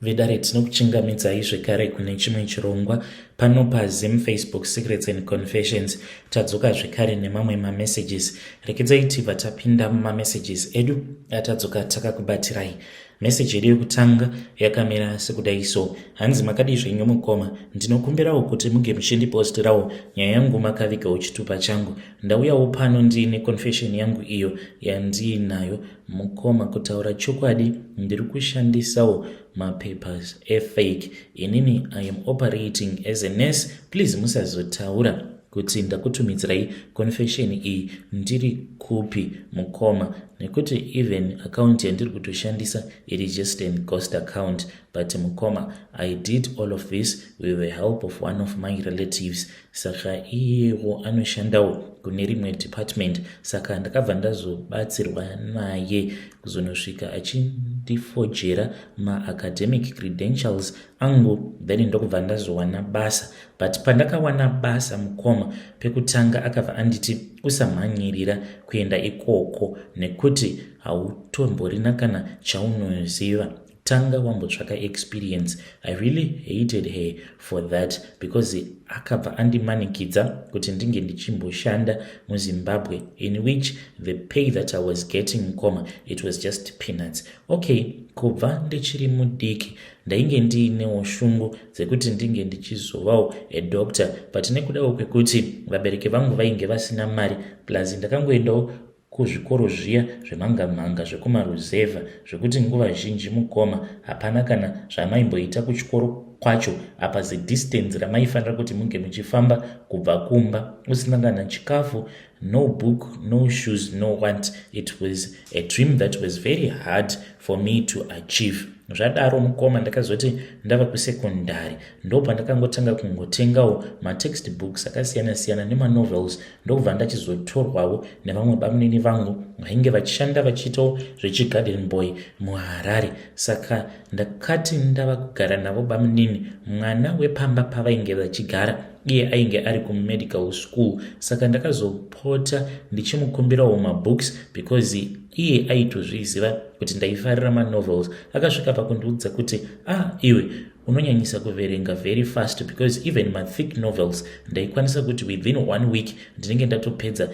Vedare tinokuchingamidzai zvekare kune chimwe chirongwa pano paZim Facebook Secrets and Confessions. Tadzoka zvekare nemamwe mamessages. Rekedzai tibva tapinda mumamessages edu atadzoka takakubatirai. Message yedu yekutanga yakamira sekudai so: hanzi makadi zvenyu mukoma, ndinokumbirawo kuti muge muchindipostirawo nyaya yangu makavigawo chitupa changu. Ndauyawo pano ndiine confession yangu iyo yandiinayo mukoma. Kutaura chokwadi, ndiri kushandisawo mapapers efake. Inini I am operating as a nurse. Please musazotaura kuti ndakutumidzirai confession iyi ndiri kupi mukoma, nekuti even account yandiri kutoshandisa it is just an ghost account. But mukoma, I did all of this with the help of one of my relatives. Saka iyewo anoshandawo kune rimwe department, saka ndakabva ndazobatsirwa naye kuzonosvika achindifojera ma-academic credentials angu, then ndokubva ndazowana basa. But pandakawana basa mukoma, pekutanga akabva anditi usamhanyirira kuenda ikoko nekuti hautomborina kana chaunoziva, tanga wambotsvaka experience. I really hated her for that because akabva andimanikidza kuti ndinge ndichimboshanda muZimbabwe, in which the pay that I was getting mukoma, it was just peanuts. Okay, kubva ndichiri mudiki ndainge ndiinewo shungu dzekuti ndinge ndichizovawo edoctor, but nekudawo kwekuti vabereki vangu vainge vasina mari, plus ndakangoendawo kuzvikoro zviya zvemanga-manga zvekumaruzevha zvekuti nguva zhinji mukoma hapana kana zvamaimboita kuchikoro kwacho apa distance ramaifanira kuti munge muchifamba kubva kumba usina kana chikafu, no book, no shoes, no want. It was a dream that was very hard for me to achieve. Zvadaro mukoma, ndakazoti ndava kusekondari ndopa ndakangotanga kungotengawo matextbooks akasiyana-siyana nemanovels, ndokubva ndachizotorwawo nevamwe bamunini vangu vainge vachishanda vachiitawo zvechigarden boy muHarare. Saka ndakati ndava kugara navo bamunini, mwana wepamba pavainge vachigara iye ainge ari kumedical school, saka ndakazopota ndichimukumbirawo mabooks because iye aitozviziva kuti ndaifarira manovels. Akasvika pakundiudza kuti iwe unonyanyisa kuverenga very fast, because even ma-thick novels ndaikwanisa kuti within 1 week ndinenge ndatopedza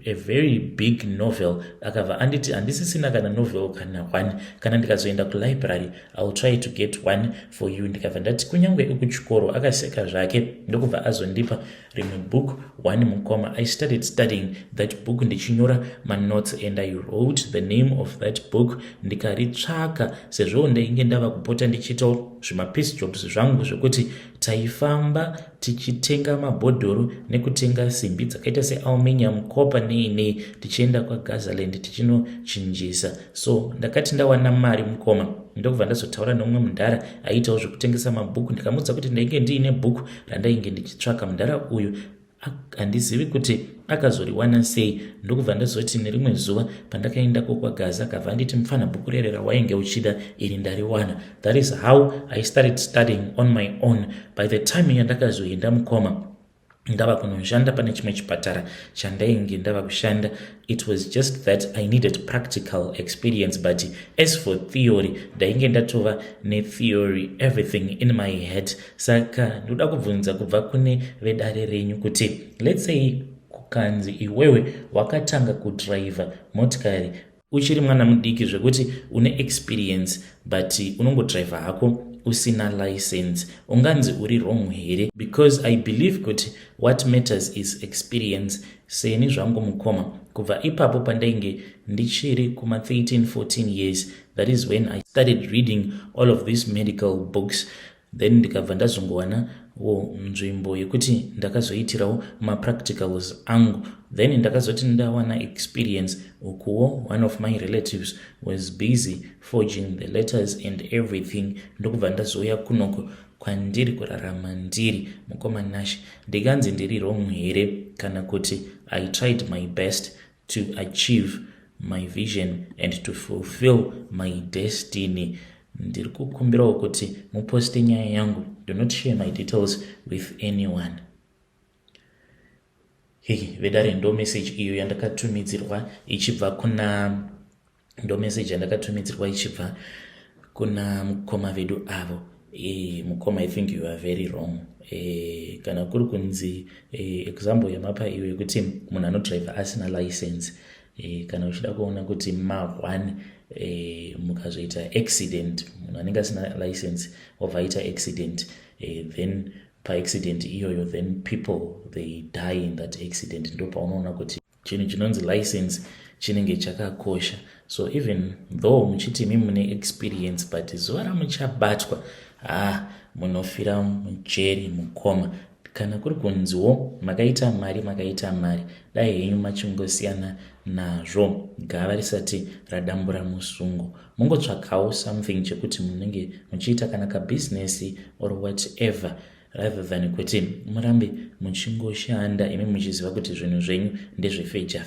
a very big novel. Akabva anditi handisisina kana novel kana 1, kana ndikazoenda kulibrary I'll try to get 1 for you. Ndikabva ndati kunyangwe ekuchikoro. Akaseka zvake ndokubva azondipa rimwe book 1 mukoma. I started studying that book ndichinyora manotes and I wrote the name of that book. Ndikaritsvaka sezvo ndainge ndava kupota ndichiitawo zvimapiece jobs zvangu zvokuti taifamba tichitenga mabhodhoro nekutenga simbi dzakaita sealuminium, copper nei tichienda kwaGazaland tichinochinjisa. So ndakati ndawana mari mukoma, ndokubva ndazotaura nomumwe mudhara aitawo zvekutengesa mabhuku. Ndikamudza kuti ndainge ndiine bhuku randainge ndichitsvaka. Mudhara uyu handizivi kuti akazoriwana sei. Ndokubva ndazoti nerimwe zuva pandakaendako kwaGaza akabva anditi mufana bhuku rere rawainge uchida ini ndariwana. That is how I started studying on my own. By the time yandakazoenda mukoma ndava kunoshanda pane chimwe chipatara chandainge ndava kushanda. It was just that I needed practical experience, but as for theory ndainge ndatova netheory everything in my head. Saka ndoda kubvunza kubva kune vedare renyu kuti let's say kukanzi iwewe wakatanga kudriva motikari uchiri mwana mudiki zvekuti une experience but unongodriva hako usina license, unganzi uri wrong here? Because I believe kuti what matters is experience. Seni zvangu mukoma, kubva ipapo pandainge ndichiri kuma 13-14 years, that is when I started reading all of these medical books. Then ndikabva ndazongowana nzvimbo yekuti ndakazoitirawo ma-practicals angu. Then ndakazoti ndawana experience ukuwo one of my relatives was busy forging the letters and everything. Ndokubva ndazouya kunoko kwandiri kurarama ndiri mukoma Nash. Ndikanzi ndiri wrong here kana kuti I tried my best to achieve my vision and to fulfill my destiny. Ndiri kukumbirawo kuti muposte nyaya yangu. Do not share my details with anyone. Vedare ndo message iyo yandakatumidzirwa ichibva kuna kuna mukoma vedu avo. Mukoma, I think you are very wrong. Kana kuri kunzi example yamapa iwe kuti munhu anodrive asina license, kana uchida kuona kuti ma1 mukazoita accident, munhu anenge asina license obva aita accident, then pa-accident iyoyo then people they die in that accident, ndo paunoona kuti chinhu chinonzi license chinenge chakakosha. So even though muchiti imi mune experience, but zuva ramuchabatwa munofira mujeri, mukoma. Kana kuri kunziwo makaita mari, dai henyu machingosiyana nazvo gava risati radambura musungo, mungotsvakawo something chekuti munenge muchiita kana kabusiness or whatever, rather than kuti murambe muchingoshanda imi muchiziva kuti zvinhu zvenyu ndezvefeja.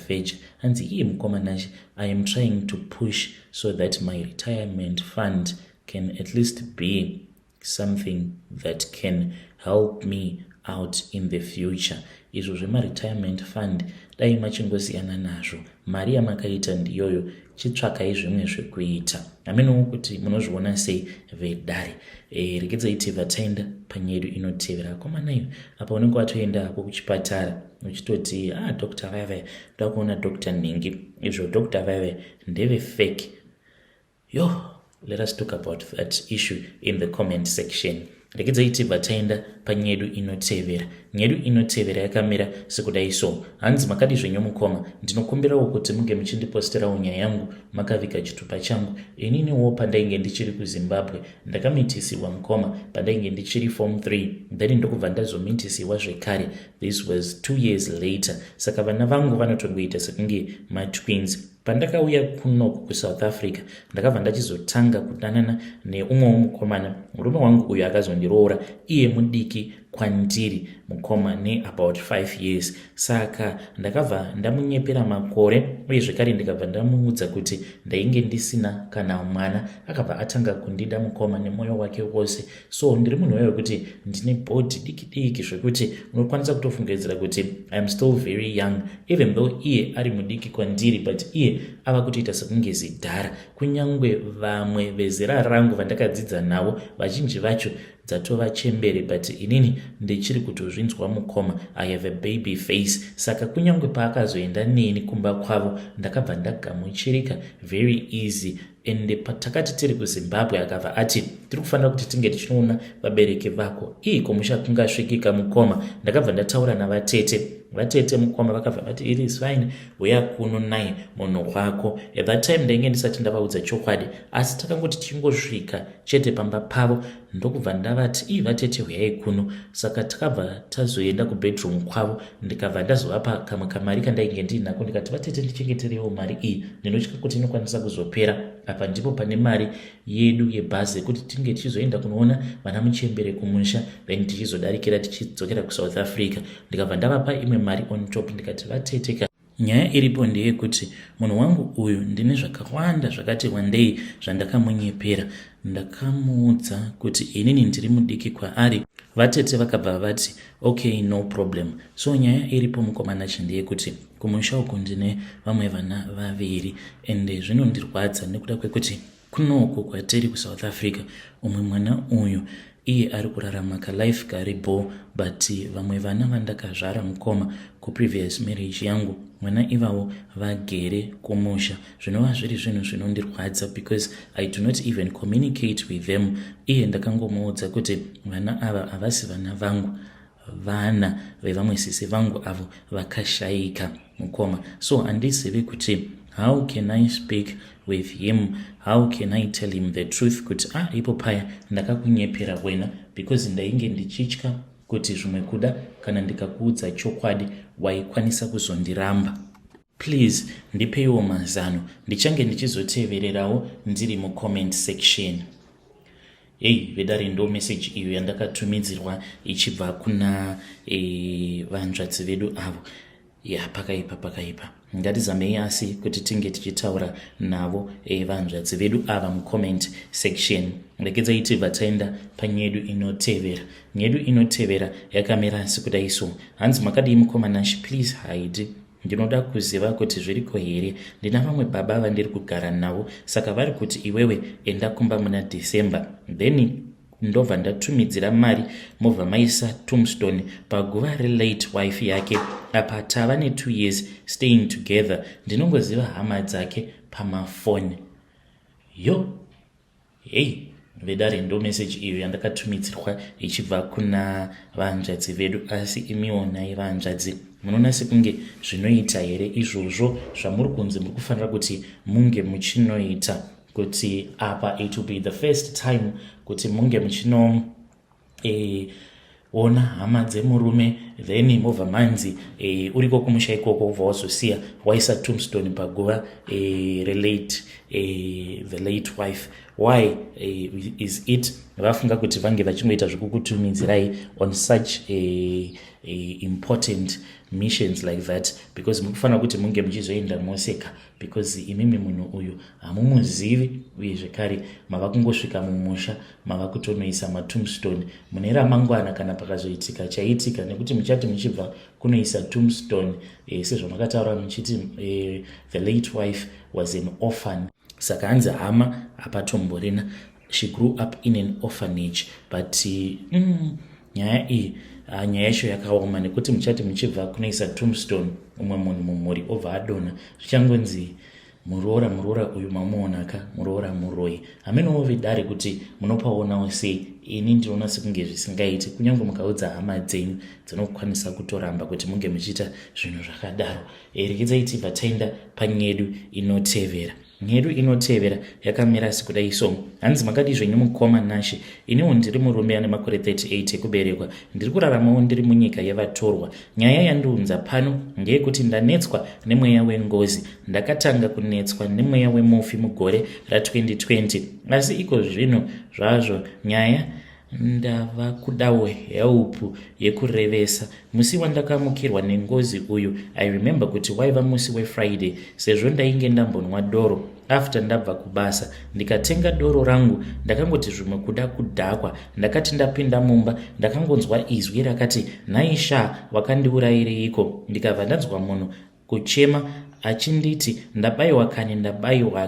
Hanzi iye mukoma nashi, I am trying to push so that my retirement fund can at least be something that can help me out in the future. Izvo zvema-retirement fund dai machingosiyana nazvo, mari yamakaita ndiyoyo, chitsvakai zvimwe zvekuita. Hamenowo kuti munozviona sei vedare. Regedzai vataenda panyedu inotevera. Komanayo apa unenge watoenda hapo kuchipatara uchitoti Dr. Veve ndoda kuona Dr. Ningi, izvo Dr. Veve ndeve fake. Let us talk about that issue in the comment section. Regedzai vataenda panyedu inotevera. Nyedu inotevera yakamira sekudai so. Hanzi makadi zvenyu mukoma, ndinokumbirawo kuti munge muchindiposterawo nyaya yangu makaviga chitupa changu. Ininiwo pandainge ndichiri kuZimbabwe ndakamitisiwa mukoma pandainge ndichiri form 3, then ndokubva ndazomitisiwa zvekare. This was 2 years later. Saka vana vangu vanotongoita sekunge matwins. Pandakauya kunoku kuSouth Africa ndakabva ndachizotanga kudanana neumwewo mukomana. Murume wangu uyu akazondiroora, iye mudiki kwandiri, mukoma about 5 years. Saka ndakabva ndamunyepera makore, uye zvekare ndikabva ndamuudza kuti ndainge ndisina kana mwana. Akabva atanga kundida mukoma nemwoyo wake wose. So ndiri munhu wewe kuti ndine body diki zvekuti unokwanisa kutofungidzira kuti I am still very young, even though iye ari mudiki kwandiri, but iye ava kutoita sekunge zidhara. Kunyangwe vamwe vezera rangu vandakadzidza navo vazhinji vacho dzatova chembere, but inini ndichiri kutozvinzwa mukoma. I have a baby face. Saka kunyangwe paakazoenda neni kumba kwavo ndakabva ndagamuchirika very easy. Ende patakati tiri kuZimbabwe akabva ati tiri kufanira kuti tinge tichinoona vabereki vako. Iko mushakungasvikika mukoma. Ndakabva ndataura navatete mukoma vakabva vati it is fine, uya kuno naye munhu wako. At that time ndainge ndisati ndavaudza chokwadi, asi takangoti tichingosvika chete pamba pavo ndokubva ndavati vatete huyai kuno. Saka takabva tazoenda kubedroom kwavo, ndikabva ndazovapa kamwe kamari kandainge ndinako, ndikati vatete ndichengeterewo mari iyi, ndinotya kuti inokwanisa kuzopera. Apa ndipo pane mari yedu yebhazi kuti tinge tichizoenda kunoona vana muchembere kumusha, then tichizodarikira tichidzokera kuSouth Africa. Ndikabva ndavapa imwe mari on top, ndikati vateteka, nyaya iripo ndeyekuti munhu wangu uyu ndine zvakawanda zvakati wandei zvandakamunyepera. Ndakamuudza kuti inini ndiri mudiki kwaari. Vatete vakabva vati okay, no problem. So nyaya iripo mukomana ndeyekuti kumusha uku ndine vamwe vana vaviri, ende zvinondirwadza nekuda kwekuti kunoku kwatiri kuSouth Africa umwe mwana uyu iye ari kurarama kalife karibo, but vamwe vana vandakazvara mukoma kuprevious marriage yangu, mwana ivavo vagere kumusha. Zvinova zviri zvinhu zvinondirwadza because I do not even communicate with them. Iye ndakangomuudza kuti vana ava havasi vana vangu, vana vevamwe sisi vangu avo vakashayika mukoma. So handizivi kuti how can I speak with him, how can I tell him the truth kuti ipo paya ndakakunyepera wena because ndainge ndichitya kuti zvimwe kuda kana ndikakuudza chokwadi waikwanisa kuzondiramba. Please ndipeiwo mazano, ndichange ndichizotevererawo ndiri mucomment section. Vedare ndo message iyo yandakatumidzirwa ichibva kuna vanzvadzi vedu avo. Pakaipa ngatizamei asi kuti tinge tichitaura navo vanzvadzi vedu ava mucomment section. Regedzai vataenda panyedu inotevera. Nyedu inotevera yakamira sekudai so. Hanzi makadii mukomanashi, please hide. ndinoda kuziva kuti zviriko here. Ndina vamwe baba vandiri kugara navo, saka vari kuti iwewe enda kumba muna December. Then ndobva ndatumidzira mari mobva maisa tombstone paguva relate wife yake, apa tava ne2 years staying together. Ndinongoziva hama dzake pamafoni. Yo, hey, vedare ndo message iyo yandakatumidzirwa ichibva kuna vahanzvadzi vedu. Asi imiwo nai vahanzvadzi, munoona sekunge zvinoita here izvozvo zvamuri kunzi muri kufanira kuti munge muchinoita, kuti apa it will be the first time kuti munge muchino ona hama dzemurume, then mobva manzi uriko kumusha ikoko ubva wazosiya waisa tombstone paguva relate the late wife. Why is it vafunga kuti vange vachingoita zvekukutumidzirai on such important missions like that? Because mukufanira kuti munge muchizoenda moseka, because imimi munhu uyu hamumuzivi, uye zvekare mava kungosvika mumusha mava kutonoisa matombstone. Mune ramangwana kana pakazoitika chaitika, nekuti muchati muchibva kunoisa tombstone sezvamakataura muchiti the late wife was an orphan. Saka hanzi hama apatomborena, she grew up in an orphanage. But nyaya iyi nyaya yacho yakaoma, nekuti muchati muchibva kunoisa tombstone umwe munhu mumhuri obva adona, zvichangonzi muroora uyu mamuonaka muroora muroi. Hamenowo vidare kuti munopaonawo sei. Ini ndinoona sekunge zvisingaiti, kunyange mukaudza hama dzenyu dzinokwanisa kutoramba kuti munge muchiita zvinhu zvakadaro. Rekedzai tibva taenda panyedu inotevera. Nyedu inotevera yakamira sekudai so. Hanzi makadi zvenyu mukoma Nashe, iniwo ndiri murume ane makore 38 ekuberekwa, ndiri kuraramawo ndiri munyika yevatorwa. Nyaya yandiunza pano ndeyekuti ndanetswa nemweya wengozi. Ndakatanga kunetswa nemweya wemufi mugore ra2020, asi iko zvino zvazvo nyaya ndava kudawo help yekurevesa. Musi wandakamukirwa nengozi uyu, I remember kuti waiva musi weFriday, sezvo ndainge ndambonwa doro. After ndabva kubasa ndikatenga doro rangu, ndakangoti zvimwe kuda kudhakwa. Ndakati ndapinda mumba ndakangonzwa izwi rakati, naisha wakandiurayireiko? Ndikabva ndanzwa munhu kuchema achinditi ndabayiwa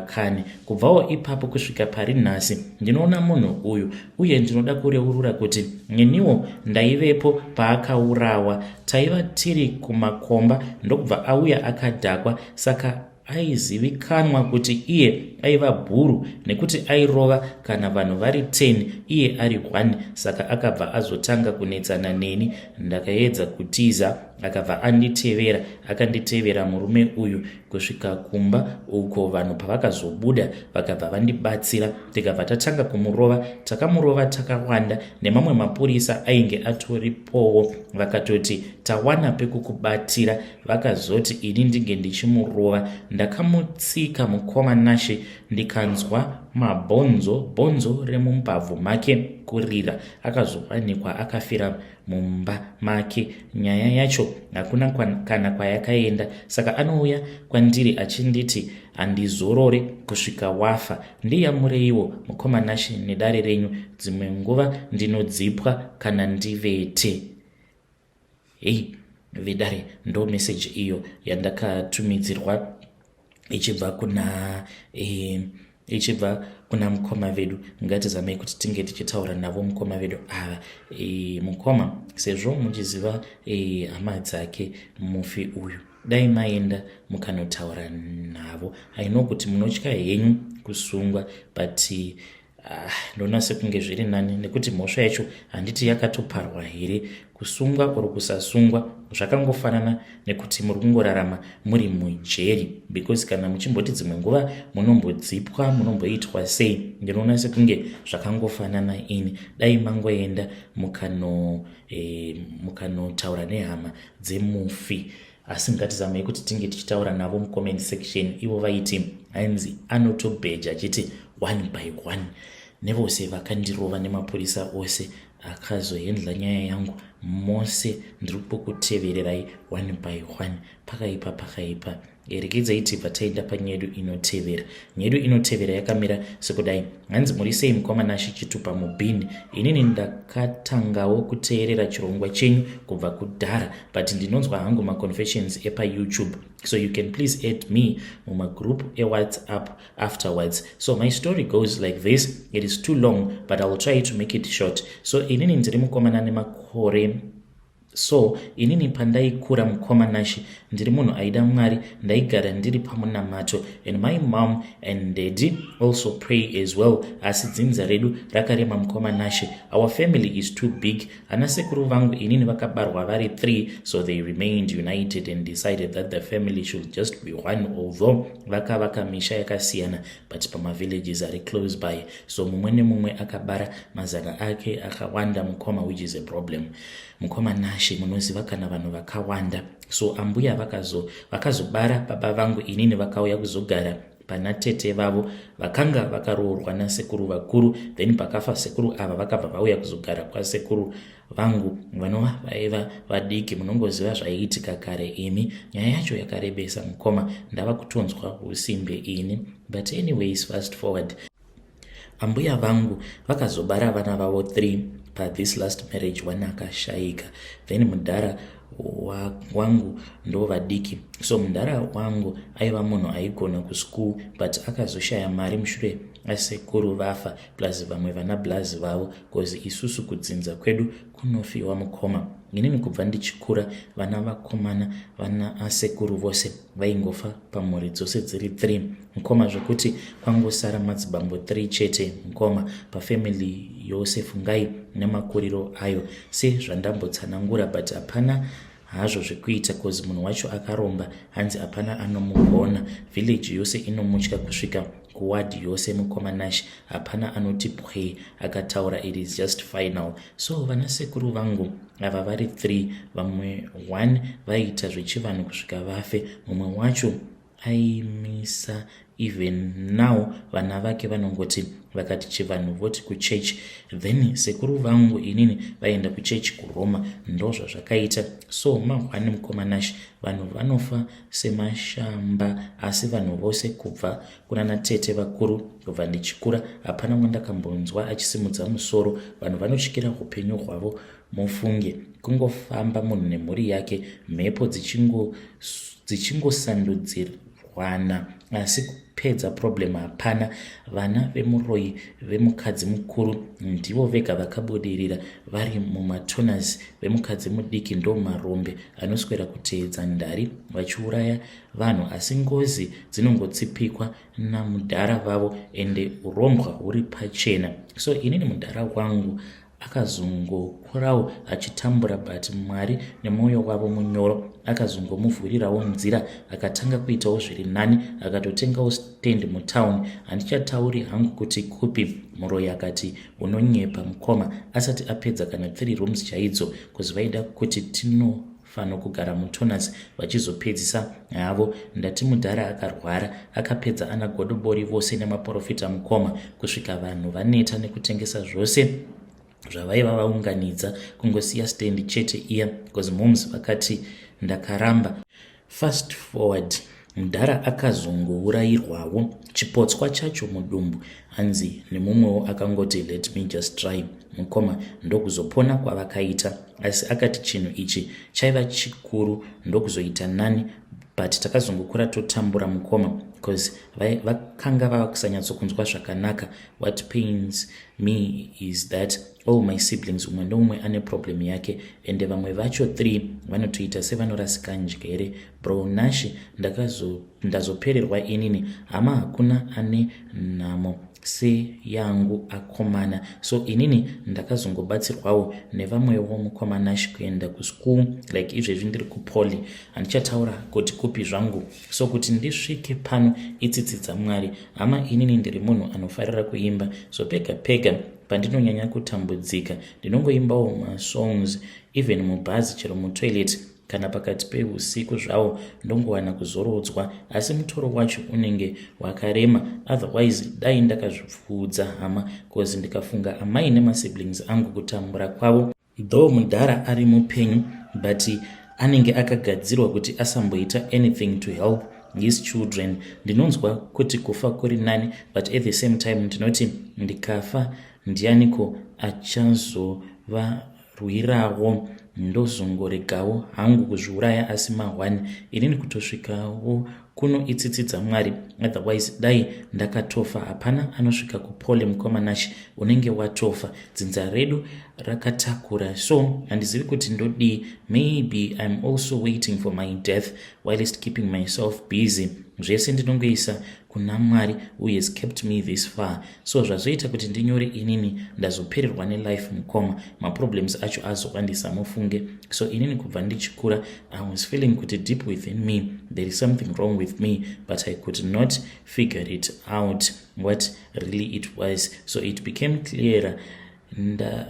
kane. Kubvawo ipapo kusvika pari nhasi ndinoona munhu uyu, uye ndinoda kureurura kuti neniwo ndaivepo paakaurawa. Taiva tiri kumakomba ndokubva auya akadhakwa, saka aizivikanwa kuti iye aiva bhuru, nekuti airova kana vanhu vari 10 iye ari 1. Saka akabva azotanga kunetsana neni. Ndakaedza kutiza, akabva anditevera. Akanditevera murume uyu kusvika kumba, uko vanhu pavakazobuda vakabva vandibatsira. Tikabva tatanga kumurova, takamurova takawanda, nemamwe mapurisa ainge atoripowo. Vakatoti tawana pekukubatira, vakazoti ini ndinge ndichimurova. Ndakamutsika mukoma Nashe, ndikanzwa bonzo remumbabvu make kurira. Akazowanikwa akafira mumba make. Nyaya yacho hakuna kana kwayakaenda, saka anouya kwandiri achinditi handizorore kusvika wafa. Ndiyamureiwo mukoma Nashe nedare renyu, dzimwe nguva ndinodzipwa kana ndivete. Vedare ndo message iyo yandakatumidzirwa ichibva kuna mukoma vedu. Ngatizamei kuti tinge tichitaura navo mukoma vedu ava. Mukoma, sezvo muchiziva hama dzake mufi uyu, dai maenda mukanotaura navo. I know kuti munotya henyu kusungwa, but ndoona sekunge zviri nani, nekuti mhosva yacho handiti yakatoparwa here. Kusungwa oro kusasungwa zvakangofanana, nekuti muri kungorarama muri mujeri, because kana muchimboti dzimwe nguva munombodzipwa munomboitwa sei, ndinoona sekunge zvakangofanana. Ini dai mangoenda mukanotaura nehama dzemufi. Asi ngatizamei kuti tinge tichitaura navo mucomment section. Ivo vaiti hanzi anotobheja achiti 1 by 1. Nevose vakandirova nemapurisa ose akazohendla nyaya yangu mose ndiri kutevererai 1 by 1. Pakaipa Rekezai tibva taenda panyedu inotevera. Nyedu inotevera yakamira sekudai: hanzi muri sei mukomana Chitupa mubhini? Inini ndakatangawo kuteerera chirongwa chenyu kubva kudhara, but ndinonzwa hangu maconfessions epaYouTube, so you can please add me mumagroup eWhatsApp afterwards. So my story goes like this. It is too long, but I will try to make it short. So inini ndiri mukomana nemakore. So inini pandaikura mukomanashi ndiri munhu aida Mwari, ndaigara ndiri pamunamato, and my mom and daddy also pray as well. Asi dzinza redu rakarema mukomanashi. Our family is too big. Anasekuru vangu inini vakabarwa vari 3, so they remained united and decided that the family should just be one, although vakavaka misha yakasiyana, but pamavillages ari close by. So mumwe nemumwe akabara mazana ake akawanda mukoma, which is a problem. Mukomanashi munoziva kana vanhu vakawanda. So ambuya vakazobara baba vangu inini vakauya kuzogara pana tete vavo vakanga vakaroorwa nasekuru vakuru. Then pakafa sekuru ava vakabva vauya kuzogara kwasekuru vangu vanova vaiva vadiki. Munongoziva zvaiitika kare imi. Nyaya yacho yakarebesa mukoma, ndava kutonzwa usimbe ini. But anyways, fast forward. Ambuya vangu vakazobara vana vavo 3 this last marriage, wana akashaika. Then mudhara wangu ndo vadiki. So mudhara wangu aiva munhu aigona kuschool, but akazoshaya mari mushure asekuru vafa, plus vamwe vana blazi vavo, cause isusu kudzinza kwedu kunofiwa mukoma. Inini kubva ndichikura, vana vakomana vana asekuru vose vaingofa pamhuri dzose dziri 3 mukoma, zvokuti kwangosara madzibambo 3 chete mukoma pafamily yose. Fungai nemakuriro ayo sezvandambotsanangura, but hapana hazvo zvekuita, cause munhu wacho akaromba. Hanzi hapana anomugona, village yose inomutya kusvika kuwadi yose mukomanashi. Hapana anoti pwe akataura, it is just final. So vanasekuru vangu ava vari 3, vamwe 1 vaita zvechivanhu kusvika vafe, mumwe wacho aimisa. Even now vana vake vanongoti vakati chivanhu voti kuchechi. Then sekuru vangu inini vaenda kuchechi kuRoma, ndo zvazvakaita. So mahwani mukomanashi vanhu vanofa semashamba, asi vanhu vose kubva kunana tete vakuru kubva ndichikura hapana mwandakambonzwa achisimudza musoro. Vanhu vanotyira upenyu hwavo. Mufunge kungofamba munhu nemhuri yake, mhepo dzichingosandudzirwana, asi kupedza problem hapana. Vana vemuroyi vemukadzi mukuru ndivo vega vakabudirira vari mumatunas. Vemukadzi mudiki ndo marombe anoswera kuteedza ndari vachiuraya vanhu, asi ngozi dzinongotsipikwa namudhara vavo, ende urongwa huri pachena. So inini mudhara wangu akazongokurawo achitambura, but Mwari nemwoyo wavo munyoro akazongomuvhurirawo nzira, akatanga kuitawo zviri nani, akatotengawo stand mutown. Handichatauri hangu kuti kupi. Muroyi akati unonyepa mukoma, asati apedza kana 3 rooms chaidzo, cause vaida kuti tinofana kugara mutonas vachizopedzisa havo. Ndati mudhara akarwara, akapedza ana godobori vose nemaprofita mukoma, kusvika vanhu vaneta nekutengesa zvose zvavaiva vaunganidza, kungosiya stand chete iya, because moms vakati ndakaramba. Fast forward, mudhara akazongourayirwawo chipotswa chacho mudumbu. Hanzi nemumwewo akangoti let me just try. Mukoma ndokuzopona kwavakaita, asi akati chinhu ichi chaiva chikuru ndokuzoita nani, but takazongokura totambura mukoma, because vakanga vava kusanyatsokunzwa zvakanaka. What pains me is that all my siblings umwe noumwe ane problem yake, ende vamwe vacho 3 vanotoita sevanorasika njere. Bro Nashi ndazopererwa inini, hama hakuna ane nhamo seyangu akomana. So inini ndakazongobatsirwawo nevamwewo mukomanashi kuenda kuschool, like izvezvi ndiri kupoli. Handichataura kuti kupi zvangu. So kuti ndisvike pano itsitsi dzaMwari. Hama inini ndiri munhu anofarira kuimba, so pega pega pandinonyanya kutambudzika ndinongoimbawo masongs, even mubhazi chero mutoilet kana pakati peusiku zvawo ndongowana kuzorodzwa, asi mutoro wacho unenge wakarema. Otherwise dai ndakazvipfuudza hama, cause ndikafunga amai nemasiblings angu kutambura kwavo, though mudhara ari mupenyu, but anenge akagadzirwa kuti asamboita anything to help his children. Ndinonzwa kuti kufa kuri nani, but at the same time ndinoti ndikafa ndianiko achazovarwirawo, ndozongoregawo hangu kuzviuraya asi mahwani inini kutosvikawo kuno itsitsidza Mwari. Otherwise dai ndakatofa, hapana anosvika kupole mukomanashi unenge watofa. Dzinza redu rakatakura, so handizivi kuti ndodii. Maybe I'm also waiting for my death whilst keeping myself busy. Zvese ndinongoisa kuna Mwari who has kept me this far. So zvazoita kuti ndinyore inini ndazopererwa nelife mukoma, maproblems acho azowandisa mufunge. So inini kubva ndichikura I was feeling kuti deep within me there is something wrong with me, but I could not figure it out what really it was. So it became clearer.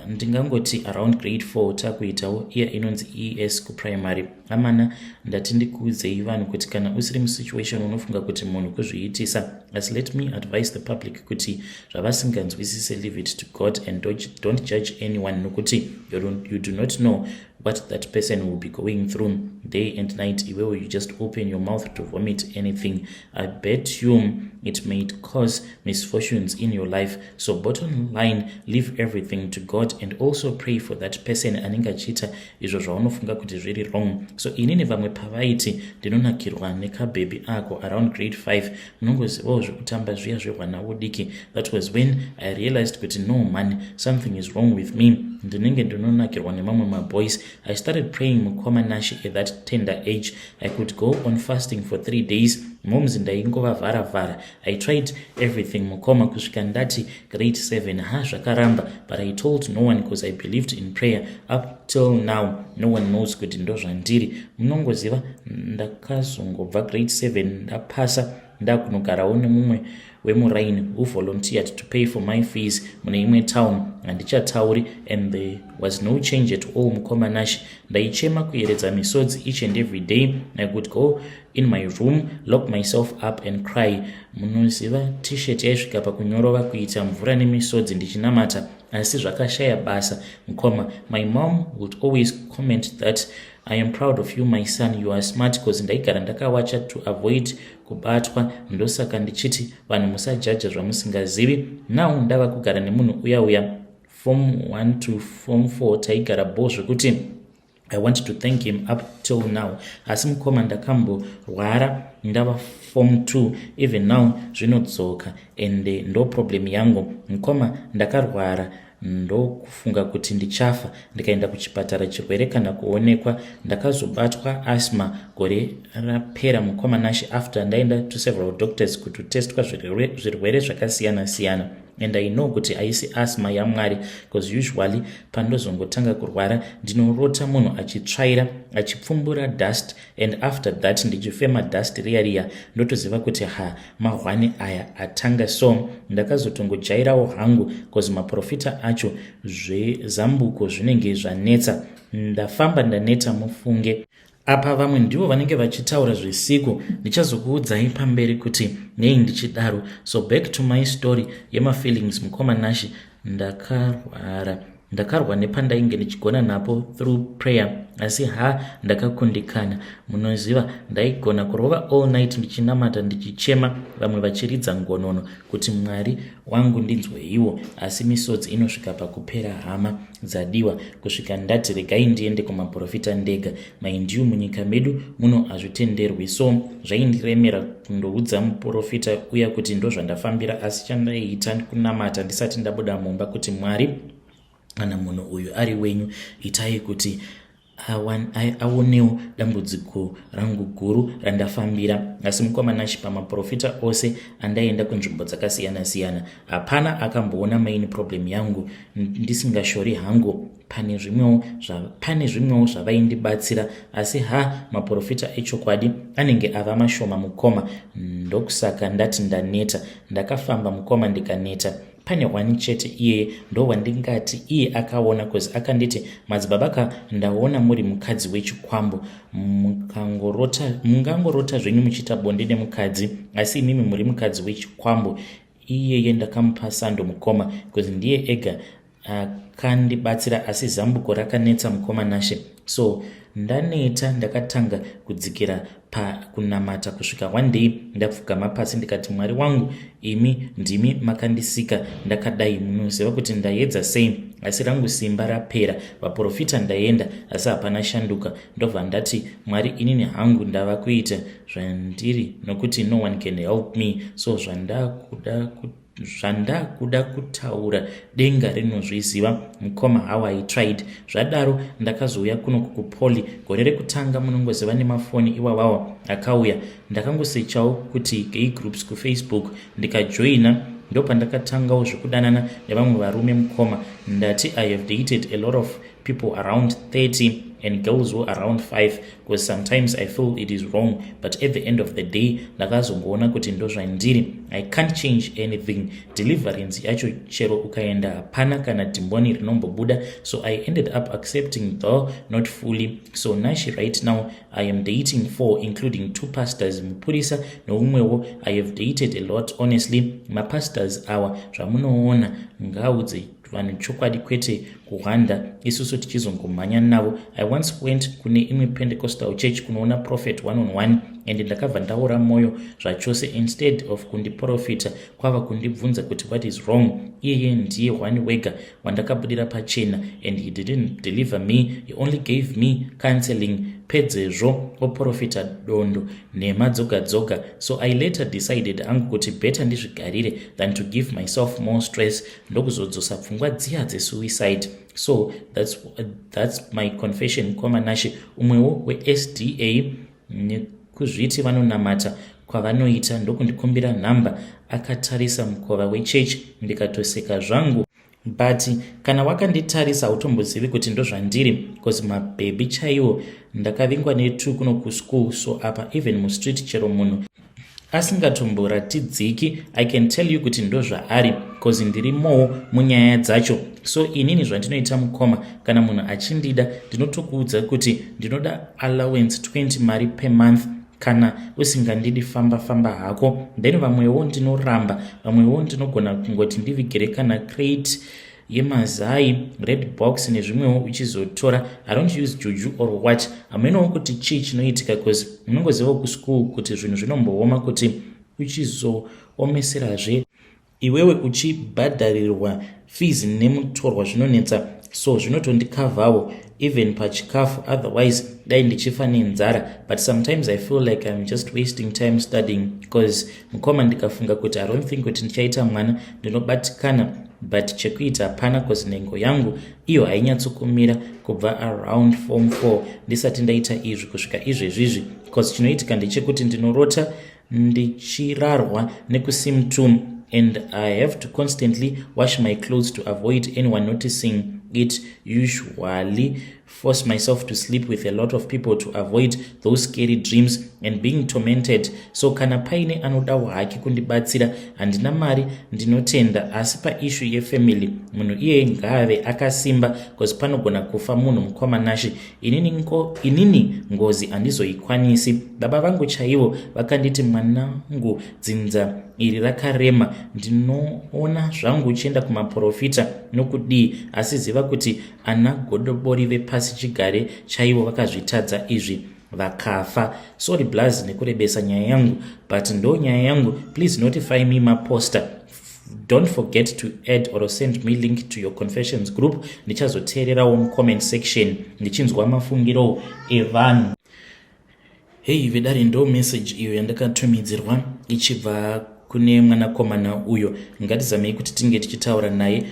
Ndingangoti around grade 4 takuitawo iya inonzi ES kuprimary. Amana ndati ndikuudzei vanhu kuti kana usiri musituation unofunga kuti munhu kuzviitisa, as let me advise the public kuti zvavasinganzwisise leave it to God and don't judge anyone, nokuti you do not know what that person will be going through day and night. Iwewe you just open your mouth to vomit anything. I bet you it may cause misfortunes in your life. So bottom line, leave everything to God and also pray for that person anenge achiita izvo zvaunofunga kuti zviri wrong. So inini vamwe pavaiti ndinonakirwa nekabhebi ako around grade 5, munongozivawo zvekutamba zviya zvehwana udiki. That was when I realized kuti no man, something is wrong with me. Ndinenge ndinonakirwa nemamwe maboys. I started praying mukomanashi at that tender age. I could go on fasting for 3 days. Moms ndaingova vara. I tried everything mukoma kusvika ndati grade 7 zvakaramba, but I told no one because I believed in prayer. Up till now no one knows kuti ndozvandiri. Munongoziva ndakazongobva grade 7 ndapasa ndakunogarawo nemumwe wemuraini who volunteered to pay for my fees mune imwe town, handichatauri, and there was no change at all mukomanashi. Ndaichema kuyeredza misodzi each and every day. I would go in my room, lock myself up and cry. Munoziva t-shirt yaisvika pakunyorova kuita mvura nemisodzi ndichinamata, asi zvakashaya basa mukoma. My mom would always comment that I am proud of you my son, you are smart, because ndaigara ndakawacha to avoid kubatwa, ndosaka ndichiti vanhu musajaja zvamusingazivi. Now ndava kugara nemunhu uya form 1 to form 4 taigara bo zvekuti I want to thank him up till now. Asi mukoma ndakamborwara ndava form 2, even now zvinodzoka, and ndo problem yangu mukoma. Ndakarwara ndokufunga kuti ndichafa, ndikaenda kuchipatara chirwere kana kuonekwa. Ndakazobatwa asthma gore rapera mukomanashi after ndaenda to several doctors kutotestwa zvirwere zvakasiyana siyana. And I know kuti haisi asthma yaMwari, because usually pandozongotanga kurwara ndinorota munhu achitsvaira achipfumbura dust, and after that ndichifema dust riya ndotoziva kuti mahwani aya atanga. So ndakazotongojairawo hangu, because maprofita acho zvezambuko zvinenge zvanetsa. Ndafamba ndaneta mufunge. Apa vamwe ndivo vanenge vachitaura zvesiku, ndichazokuudzai pamberi kuti nei ndichidaro. So back to my story yema-feelings mukomanashi. Ndakarwa nepandainge ndichigona napo through prayer, asi ndakakundikana. Munoziva ndaigona kurova all night ndichinamata ndichichema, vamwe vachiridza ngonono kuti Mwari wangu ndinzweiwo, asi misodzi inosvika pakupera hama dzadiwa, kusvika ndati regai ndiende kumaprofita ndega. Mind you, munyika medu muno hazvitenderwi, so zvaindiremera kundoudza muprofita uya kuti ndo zvandafambira, asi chandaiita kunamata ndisati ndabuda mumba kuti Mwari, kana munhu uyu ari wenyu, itai kuti aonewo dambudziko rangu guru randafambira. Asi mukomanashi pamaprofita ose andaenda kunzvimbo dzakasiyana siyana, hapana akamboona main problem yangu. Ndisingashori hangu pane zvimwewo zvavaindibatsira, asi maprofita echokwadi anenge ava mashoma mukoma. Ndokusaka ndati ndaneta, ndakafamba mukoma ndikaneta. Pane wani chete iye ndo wandingati iye akaona, cause akanditi, madzibaba ndaona muri mukadzi wechikwambo, mungangorota zvenyu muchita bonde nemukadzi, asi mimi muri mukadzi wechikwambo. Iyeye ndakamupa sando mukoma, cause ndiye ega akandibatsira, asi zambuko rakanetsa mukomanashi. So ndaneta ndakatanga kudzikira pakunamata kusvika one day ndapfugama pasi ndikati, Mwari wangu, imi ndimi makandisika ndakadai. Munoziva kuti ndaedza sei, asi rangu simba rapera. Vaprofita ndaenda, asi hapana shanduka. Ndobva ndati, Mwari, inini hangu ndava kuita zvandiri, nokuti no one can help me. So zvandakuda kutaura denga rinozviziva, mukoma how I tried. Zvadaro ndakazouya kuno kukupoli gore rekutanga, munongoziva nemafoni iwavawo akauya. Ndakangosechawo kuti gay groups kufacebook ndikajoina, ndopandakatangawo zvekudanana nevamwe varume mukoma. Ndati I have dated a lot of people around 30 and girls who are around 5, because sometimes I feel it is wrong, but at the end of the day ndakazongoona kuti ndo zvandiri. I can't change anything. Deliverance yacho chero ukaenda hapana kana dhimboni rinombobuda. So I ended up accepting, though not fully. So Nashi right now I am dating 4, including 2 pastors, mupurisa noumwewo. I have dated a lot, honestly. Mapastors awa zvamunoona ngaudze vanhu chokwadi kwete kuhanda isusu tichizongomhanya navo. I once went kune imwe Pentecostal church kunoona prophet one on one, and ndakabva ndaura moyo zvachose. Instead of kundiprofita kwava kundibvunza kuti what is wrong. Iyeye ndiye one wega wandakabudira pachena, and he didn't deliver me, he only gave me counseling. Pedzezvo oprofita dondo nemadzoga-dzoga. So I later decided hangu kuti better ndizvigarire than to give myself more stress, ndokuzodzosa pfungwa dziya dzesuicide. So that's my confession. Nashi umwewo weSDA nekuzviti vanonamata kwavanoita ndokundikumbira nhamba, akatarisa mukova wechechi ndikatoseka zvangu. But kana wakanditarisa hautombozivi kuti ndo zvandiri, because mabhebi chaiwo ndakavingwa netu kuno kuschool. So apa even mustreet chero munhu asingatomboratidziki, I can tell you kuti ndo zvaari, because ndirimowo munyaya dzacho. So inini zvandinoita mukoma, kana munhu achindida ndinotokuudza kuti ndinoda allowance 20 mari per month. Kana usingandidi famba hako. Then vamwewo ndinoramba, vamwewo ndinogona kungoti ndivigire kana crate yemazai, red box nezvimwewo uchizotora. I don't use juju or what. Amenowo kuti chii chinoitika, because munongozivawo kuschool kuti zvinhu zvinombooma kuti uchizoomesirazve iwewe uchibhadharirwa fees nemutorwa zvinonetsa. So zvinotondikavhawo even pachikafu, otherwise dai ndichifa nenzara. But sometimes I feel like I'm just wasting time studying, because mukoma ndikafunga kuti I don't think kuti ndichaita mwana ndinobatikana, but chekuita hapana, because nhengo yangu iyo hainyatsokumira kubva around form 4 ndisati ndaita izvi kusvika izvezvizvi. Because chinoitika ndechekuti ndinorota ndichirarwa nekusimtum, and I have to constantly wash my clothes to avoid anyone noticing it. Usually force myself to sleep with a lot of people to avoid those scary dreams and being tormented. So kana paine anodawo haki kundibatsira, handina mari, ndinotenda, asi paishu yefamily munhu iyeye ngaave akasimba, because panogona kufa munhu mukoma Nashi. Inini ngozi handizoikwanisi. Baba vangu chaivo vakanditi, mwanangu, dzinza iri rakarema, ndinoona zvangu uchienda kumaprofita nokudii, asi ziva kuti ana godobori vepasi chigare chaivo vakazvitadza izvi vakafa. Sorry Blaz nekurebesa nyaya yangu, but ndo nyaya yangu. Please notify me maposter. Don't forget to add or send me link to your confessions group. Ndichazoteererawo mucomment section ndichinzwa mafungiro evanhu. Hey, vedari ndo message iyo yandakatumidzirwa ichibva kune mwanakomana uyo. Ngatizamei kuti tinge tichitaura naye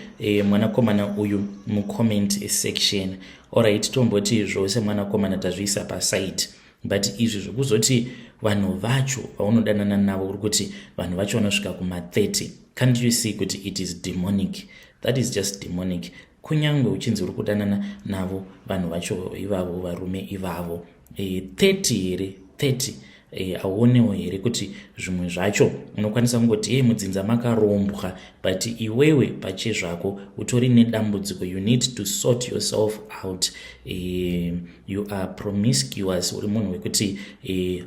mwanakomana uyu mucomment section. Alright, tomboti zvose mwanakomana tazviisa pasite, but izvi zvekuzoti vanhu vacho vaunodanana navo uri kuti vanhu vacho vanosvika kuma30, can't you see kuti it is demonic? That is just demonic. Kunyangwe uchinzi uri kudanana navo vanhu vacho ivavo, varume ivavo 30 here, 30 auonewo here kuti zvimwe zvacho unokwanisa kungoti mudzinza makarombwa, but iwewe pache zvako utori nedambudziko. You need to sort yourself out. You are promiscuous, uri munhu wekuti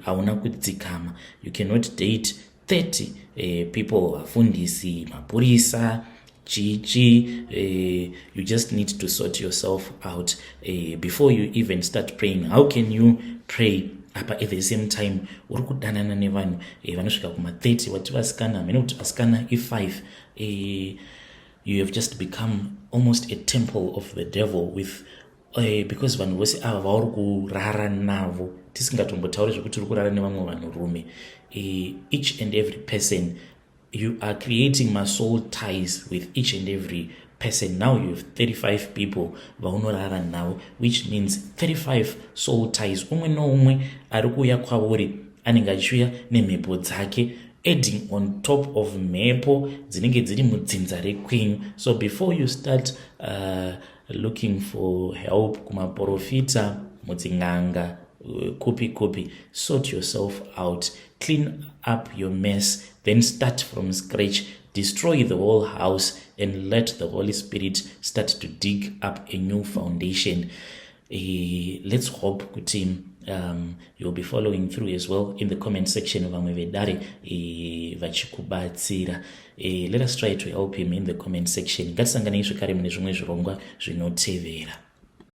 hauna kudzikama. You cannot date 30 people, vafundisi, mapurisa, you just need to sort yourself out before you even start praying. How can you pray apa at the same time uri kudanana nevanhu vanosvika kuma-30 wati vasikana hamene kuti vasikana i5 you have just become almost a temple of the devil with because vanhu vose ava vauri kurara navo tisingatombotauri zvekuti uri kurara nevamwe vanhurume. Each and every person, you are creating my soul ties with each and every person. Now you have 35 people vaunorara navo, which means 35 soul ties. Umwe noumwe ari kuuya kwauri anenge achiuya nemhepo dzake, adding on top of mhepo dzinenge dziri mudzinza rekwenyu. So before you start looking for help kumaprofita, mudzin'anga, kupi, sort yourself out, clean up your mess, then start from scratch, destroy the whole house, and let the Holy Spirit start to dig up a new foundation. Let's hope kuti you'll be following through as well. In the comment section vamwe vedare vachikubatsira. Let us try to help him in the comment section. Ngatisanganei zvekare mune zvimwe zvirongwa zvinotevera.